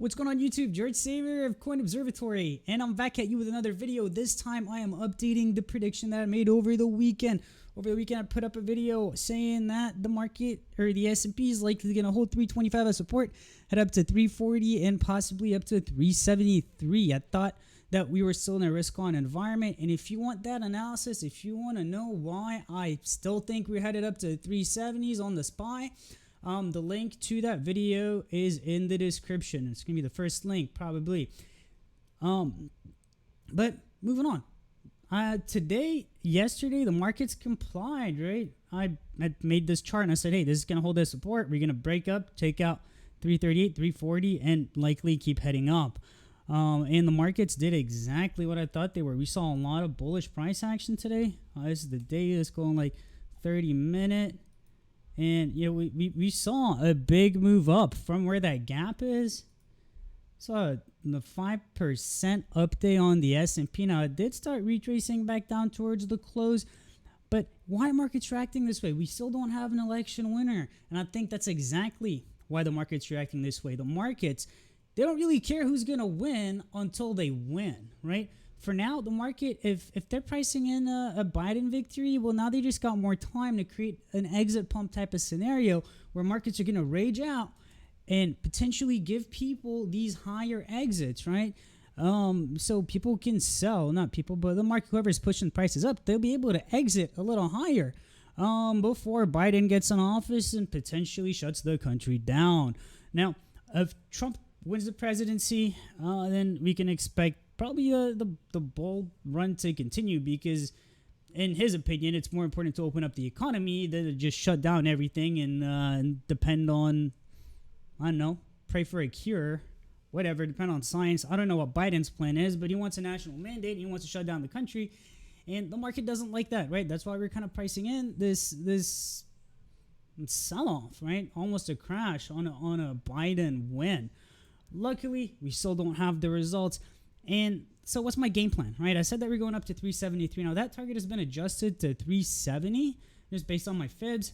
What's going on YouTube? George Saver of Coin Observatory, and I'm back at you with another video. This time I am updating the prediction that I made over the weekend. Over the weekend I put up a video saying that the market, or the S&P, is likely going to hold 325 as support, head up to 340 and possibly up to 373. I thought that we were still in a risk-on environment, and if you want that analysis, if you want to know why I still think we're headed up to 370s on the SPY, the link to that video is in the description. It's gonna be the first link probably. But moving on. Yesterday, the markets complied, right? I made this chart and I said, hey, this is gonna hold this support. We're gonna break up, take out 338, 340, and likely keep heading up. And the markets did exactly what I thought they were. We saw a lot of bullish price action today. This is the day that's going like 30-minute. And you know, we saw a big move up from where that gap is. Saw the 5% update on the S&P. Now it did start retracing back down towards the close, but why are markets reacting this way? We still don't have an election winner, and I think that's exactly why the market's reacting this way. The markets, they don't really care who's gonna win until they win, right? For now, the market, if they're pricing in a Biden victory, well, now they just got more time to create an exit pump type of scenario where markets are going to rage out and potentially give people these higher exits, right? So people can sell, not people, but the market, whoever's pushing prices up, they'll be able to exit a little higher before Biden gets in office and potentially shuts the country down. Now, if Trump wins the presidency, then we can expect probably the bull run to continue, because in his opinion it's more important to open up the economy than to just shut down everything and depend on, I don't know, pray for a cure, whatever, depend on science. I don't know what Biden's plan is, but he wants a national mandate and he wants to shut down the country, and the market doesn't like that, right? That's why we're kind of pricing in this sell-off, right? Almost a crash on a Biden win. Luckily, we still don't have the results. And so what's my game plan, right? I said that we're going up to 373. Now that target has been adjusted to 370 just based on my fibs.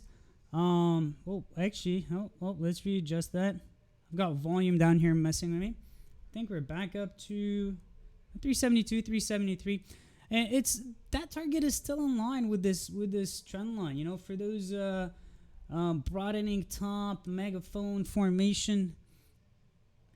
Well, let's readjust that. I've got volume down here messing with me. I think we're back up to 372, 373. And that target is still in line with this trend line, you know, for those broadening top megaphone formation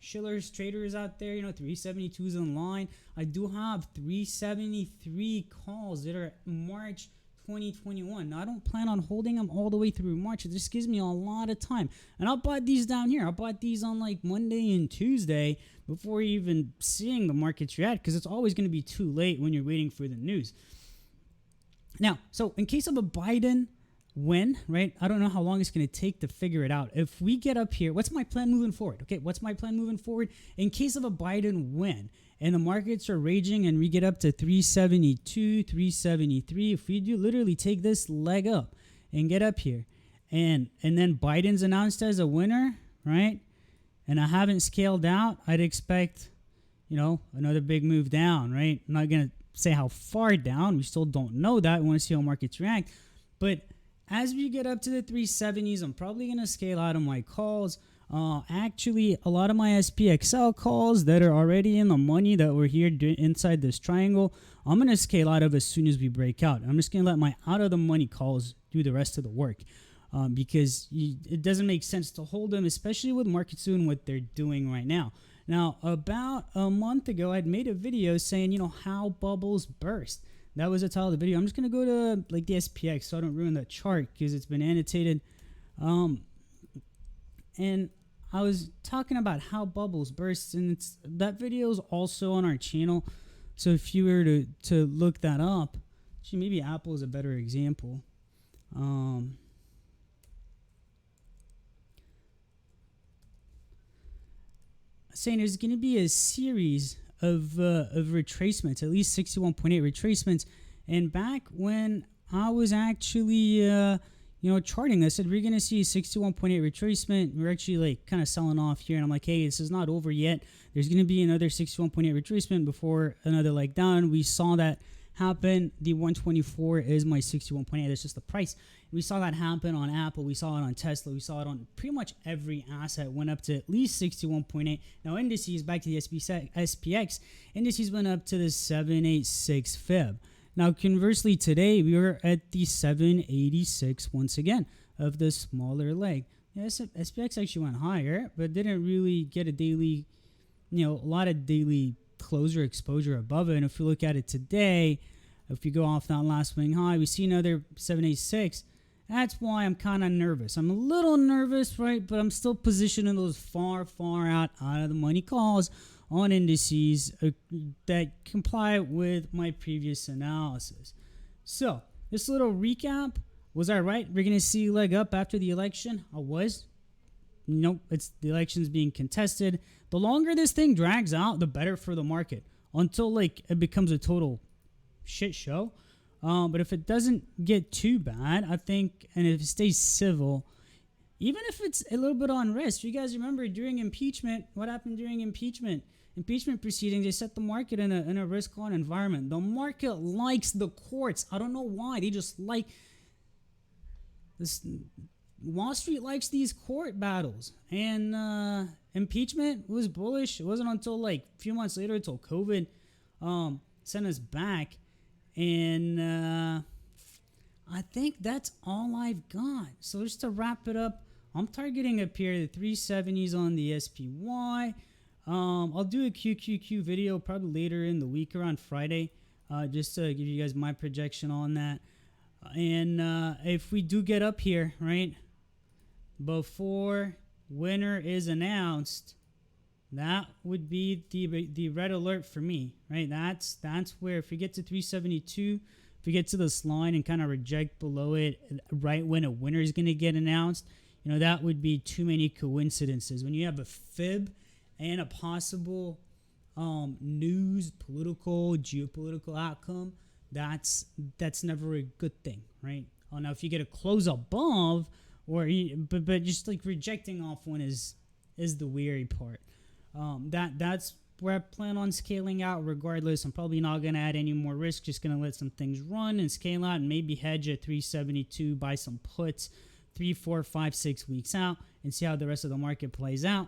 Shiller's traders out there, you know, 372 is in line. I do have 373 calls that are March 2021. Now, I don't plan on holding them all the way through March. It just gives me a lot of time. And I'll buy these down here. I'll buy these on like Monday and Tuesday before even seeing the markets react, because it's always going to be too late when you're waiting for the news. Now, so in case of a Biden win, right? I don't know how long it's going to take to figure it out. If we get up here, what's my plan moving forward? Okay, what's my plan moving forward? In case of a Biden win and the markets are raging and we get up to 372, 373, if we do literally take this leg up and get up here and then Biden's announced as a winner, right? And I haven't scaled out, I'd expect, you know, another big move down, right? I'm not going to say how far down. We still don't know that. We want to see how markets react. But as we get up to the 370s, I'm probably going to scale out of my calls. Actually, a lot of my SPXL calls that are already in the money that were here inside this triangle, I'm going to scale out of as soon as we break out. I'm just going to let my out of the money calls do the rest of the work, because it doesn't make sense to hold them, especially with markets doing what they're doing right now. Now, about a month ago, I'd made a video saying, you know, how bubbles burst. That was the title of the video. I'm just going to go to like the SPX so I don't ruin that chart because it's been annotated. And I was talking about how bubbles burst, and that video is also on our channel. So if you were to look that up, actually maybe Apple is a better example. Saying there's going to be a series of retracements, at least 61.8 retracements. And back when I was actually charting, I said we're gonna see 61.8 retracement. We're actually like kind of selling off here, and I'm like, hey, this is not over yet. There's gonna be another 61.8 retracement before another leg down. We saw that happen. The 124 is my 61.8. That's just the price. We saw that happen on Apple. We saw it on Tesla. We saw it on pretty much every asset. Went up to at least 61.8. Now indices, back to the SPX, indices went up to the 786 fib. Now conversely today, we were at the 786 once again of the smaller leg. Yeah, SPX actually went higher, but didn't really get a daily, a lot of daily closer exposure above it. And if you look at it today, if you go off that last swing high, we see another 786. That's why I'm kind of nervous. I'm a little nervous, right? But I'm still positioning those far out of the money calls on indices that comply with my previous analysis. So this little recap, was I right? We're going to see a leg up after the election. I was. It's the election's being contested. The longer this thing drags out, the better for the market until it becomes a total shit show. But if it doesn't get too bad, I think, and if it stays civil, even if it's a little bit on risk, you guys remember during impeachment, what happened during impeachment? Impeachment proceedings, they set the market in a risk-on environment. The market likes the courts. I don't know why. They just like this. Wall Street likes these court battles. And impeachment was bullish. It wasn't until a few months later, until COVID sent us back. And I think that's all I've got. So just to wrap it up, I'm targeting up here the 370s on the SPY. I'll do a QQQ video probably later in the week around Friday, just to give you guys my projection on that. And if we do get up here, right, before winner is announced, that would be the red alert for me, right? That's where if we get to 372, if we get to this line and kind of reject below it right when a winner is going to get announced, that would be too many coincidences. When you have a fib and a possible news, political, geopolitical outcome, that's never a good thing, right? Now if you get a close above, but just rejecting off one is the weary part. That's where I plan on scaling out regardless. I'm probably not going to add any more risk, just going to let some things run and scale out and maybe hedge at 372, buy some puts 3, 4, 5, 6 weeks out and see how the rest of the market plays out.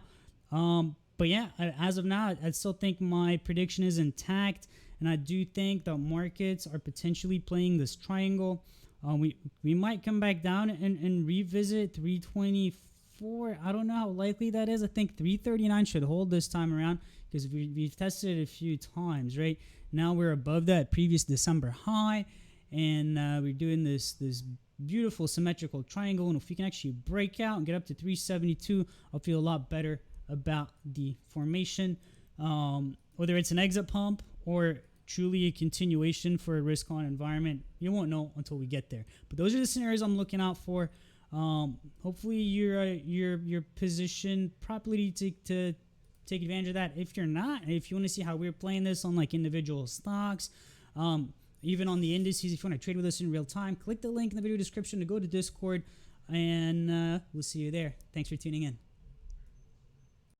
But yeah, as of now, I still think my prediction is intact, and I do think the markets are potentially playing this triangle. We might come back down and revisit 324. I don't know how likely that is. I think 339 should hold this time around because we've tested it a few times, right? Now we're above that previous December high, and we're doing this beautiful symmetrical triangle. And if we can actually break out and get up to 372, I'll feel a lot better about the formation. Whether it's an exit pump or truly a continuation for a risk-on environment, you won't know until we get there. But those are the scenarios I'm looking out for. Hopefully you're positioned properly to take advantage of that. If you're not, if you want to see how we're playing this on individual stocks, even on the indices, if you want to trade with us in real time, click the link in the video description to go to Discord, and we'll see you there. Thanks for tuning in.